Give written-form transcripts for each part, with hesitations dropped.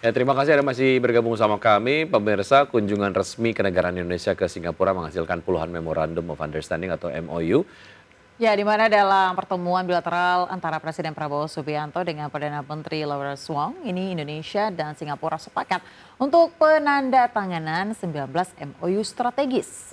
Ya, terima kasih Anda masih bergabung sama kami. Pemirsa, kunjungan resmi kenegaraan Indonesia ke Singapura menghasilkan puluhan Memorandum of Understanding atau MOU. Ya, di mana dalam pertemuan bilateral antara Presiden Prabowo Subianto dengan Perdana Menteri Lawrence Wong, ini Indonesia dan Singapura sepakat untuk penandatanganan 19 MOU strategis.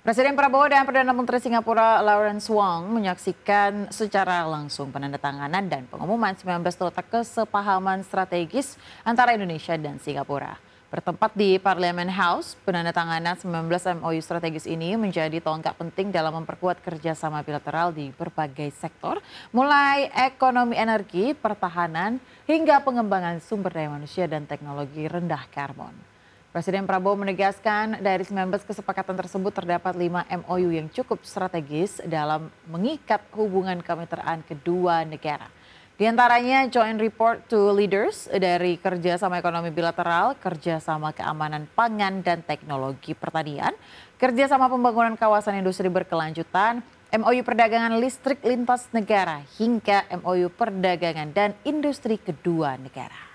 Presiden Prabowo dan Perdana Menteri Singapura Lawrence Wong menyaksikan secara langsung penandatanganan dan pengumuman 19 nota kesepahaman strategis antara Indonesia dan Singapura. Bertempat di Parliament House, penandatanganan 19 MOU strategis ini menjadi tonggak penting dalam memperkuat kerjasama bilateral di berbagai sektor, mulai ekonomi energi, pertahanan, hingga pengembangan sumber daya manusia dan teknologi rendah karbon. Presiden Prabowo menegaskan dari 19 kesepakatan tersebut terdapat 5 MOU yang cukup strategis dalam mengikat hubungan kemitraan kedua negara. Di antaranya Joint Report to Leaders dari kerjasama ekonomi bilateral, kerjasama keamanan pangan dan teknologi pertanian, kerjasama pembangunan kawasan industri berkelanjutan, MOU perdagangan listrik lintas negara, hingga MOU perdagangan dan industri kedua negara.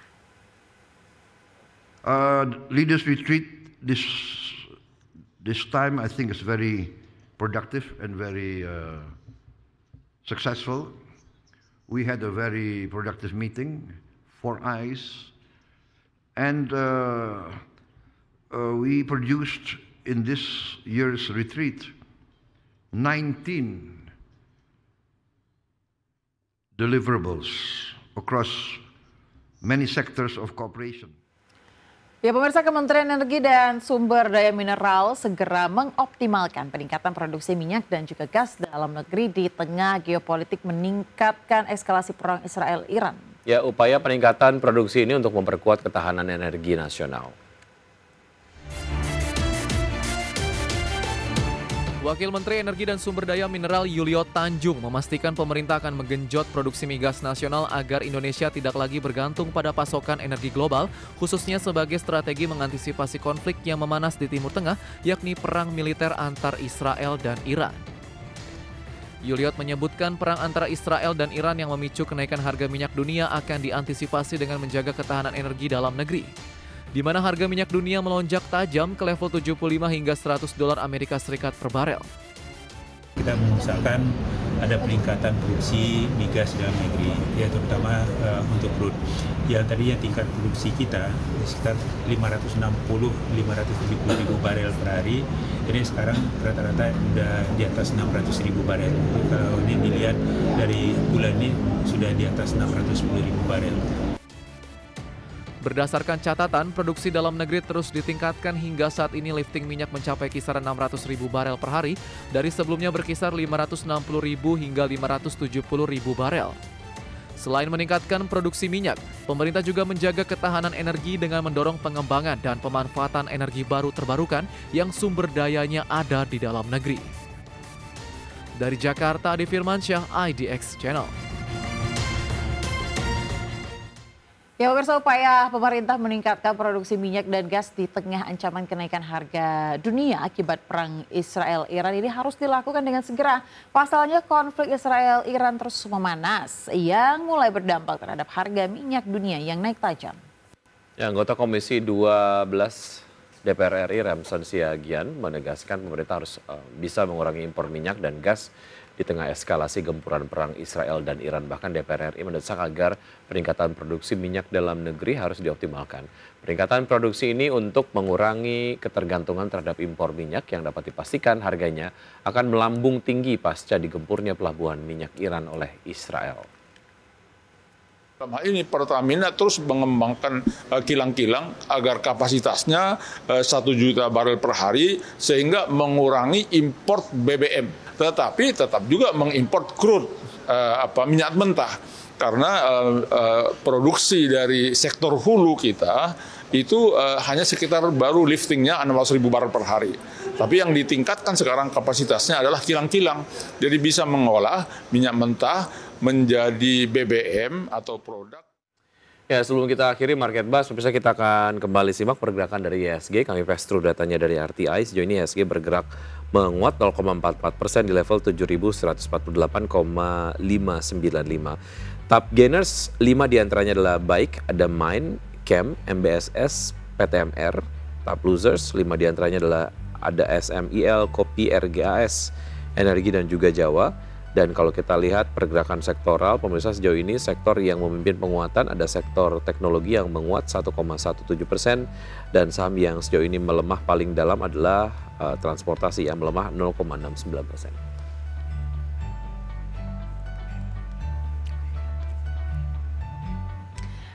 Leaders retreat this time I think is very productive and very successful. We had a very productive meeting, 4 eyes, and we produced in this year's retreat 19 deliverables across many sectors of cooperation. Ya, pemirsa, Kementerian Energi dan Sumber Daya Mineral segera mengoptimalkan peningkatan produksi minyak dan juga gas dalam negeri di tengah geopolitik meningkatkan eskalasi perang Israel-Iran. Ya, upaya peningkatan produksi ini untuk memperkuat ketahanan energi nasional. Wakil Menteri Energi dan Sumber Daya Mineral Yulio Tanjung memastikan pemerintah akan menggenjot produksi migas nasional agar Indonesia tidak lagi bergantung pada pasokan energi global, khususnya sebagai strategi mengantisipasi konflik yang memanas di Timur Tengah, yakni perang militer antar Israel dan Iran. Yuliot menyebutkan perang antara Israel dan Iran yang memicu kenaikan harga minyak dunia akan diantisipasi dengan menjaga ketahanan energi dalam negeri, di mana harga minyak dunia melonjak tajam ke level 75 hingga 100 dolar Amerika Serikat per barel. Kita mengusahakan ada peningkatan produksi migas dalam negeri, ya terutama untuk crude. Yang tadinya tingkat produksi kita sekitar 560-570 ribu barel per hari, ini sekarang rata-rata sudah di atas 600 ribu barel. Kalau ini dilihat dari bulan ini sudah di atas 610 ribu barel. Berdasarkan catatan, produksi dalam negeri terus ditingkatkan hingga saat ini lifting minyak mencapai kisaran 600 ribu barel per hari, dari sebelumnya berkisar 560 ribu hingga 570 ribu barel. Selain meningkatkan produksi minyak, pemerintah juga menjaga ketahanan energi dengan mendorong pengembangan dan pemanfaatan energi baru terbarukan yang sumber dayanya ada di dalam negeri. Dari Jakarta, Adi Firmansyah, IDX Channel. Ya, pemirsa, upaya pemerintah meningkatkan produksi minyak dan gas di tengah ancaman kenaikan harga dunia akibat perang Israel-Iran ini harus dilakukan dengan segera. Pasalnya konflik Israel-Iran terus memanas yang mulai berdampak terhadap harga minyak dunia yang naik tajam. Ya, anggota Komisi 12 DPR RI Remson Siagian menegaskan pemerintah harus bisa mengurangi impor minyak dan gas di tengah eskalasi gempuran perang Israel dan Iran. Bahkan DPR RI mendesak agar peningkatan produksi minyak dalam negeri harus dioptimalkan. Peningkatan produksi ini untuk mengurangi ketergantungan terhadap impor minyak yang dapat dipastikan harganya akan melambung tinggi pasca digempurnya pelabuhan minyak Iran oleh Israel. Dalam hal ini Pertamina terus mengembangkan kilang-kilang agar kapasitasnya 1 juta barel per hari sehingga mengurangi import BBM. Tetapi tetap juga mengimport crude, minyak mentah. Karena produksi dari sektor hulu kita itu hanya sekitar baru liftingnya 600 ribu barel per hari. Tapi yang ditingkatkan sekarang kapasitasnya adalah kilang-kilang. Jadi bisa mengolah minyak mentah menjadi BBM atau produk. Ya, sebelum kita akhiri Market Buzz, pemirsa, kita akan kembali simak pergerakan dari IHSG. Kami pass through datanya dari RTI. Sejauh ini IHSG bergerak menguat 0,44% di level 7.148,595. Top gainers 5 diantaranya adalah baik, ada Main, Chem, MBSS, PTMR. Top losers 5 diantaranya adalah ada SMIL, Kopi, RGAS, Energi dan juga Jawa. Dan kalau kita lihat pergerakan sektoral, pemirsa sejauh ini sektor yang memimpin penguatan ada sektor teknologi yang menguat 1,17% dan saham yang sejauh ini melemah paling dalam adalah transportasi yang melemah 0,69%.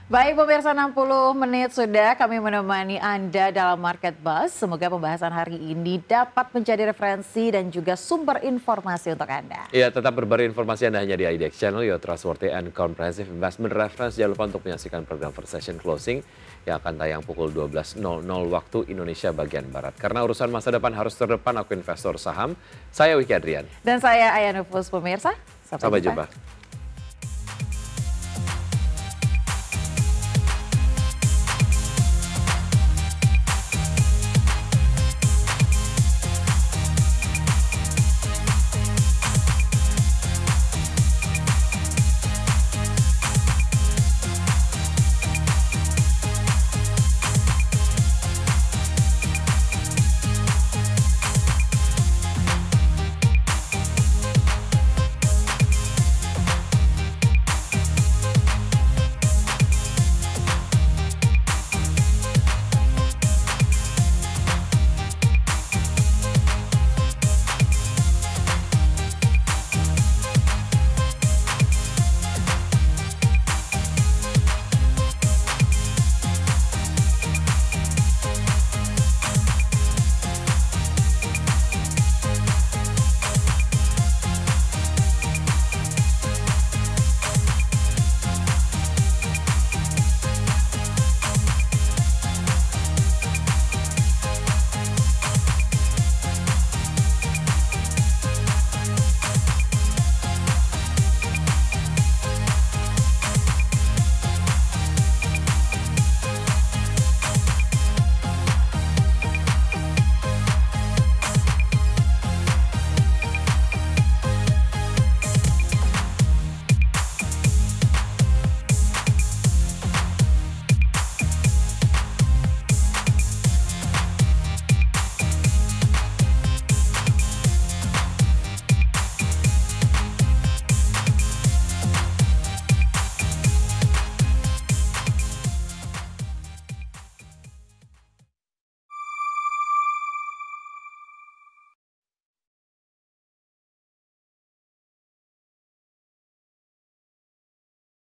Baik pemirsa, 60 menit sudah kami menemani Anda dalam Market Buzz. Semoga pembahasan hari ini dapat menjadi referensi dan juga sumber informasi untuk Anda. Ya, tetap berbagi informasi Anda hanya di IDX Channel, your trustworthy and comprehensive investment reference. Jangan lupa untuk menyaksikan program First Session Closing yang akan tayang pukul 12.00 waktu Indonesia bagian Barat. Karena urusan masa depan harus terdepan, aku investor saham. Saya Wiki Adrian. Dan saya Aya Nufus, pemirsa. Sampai jumpa.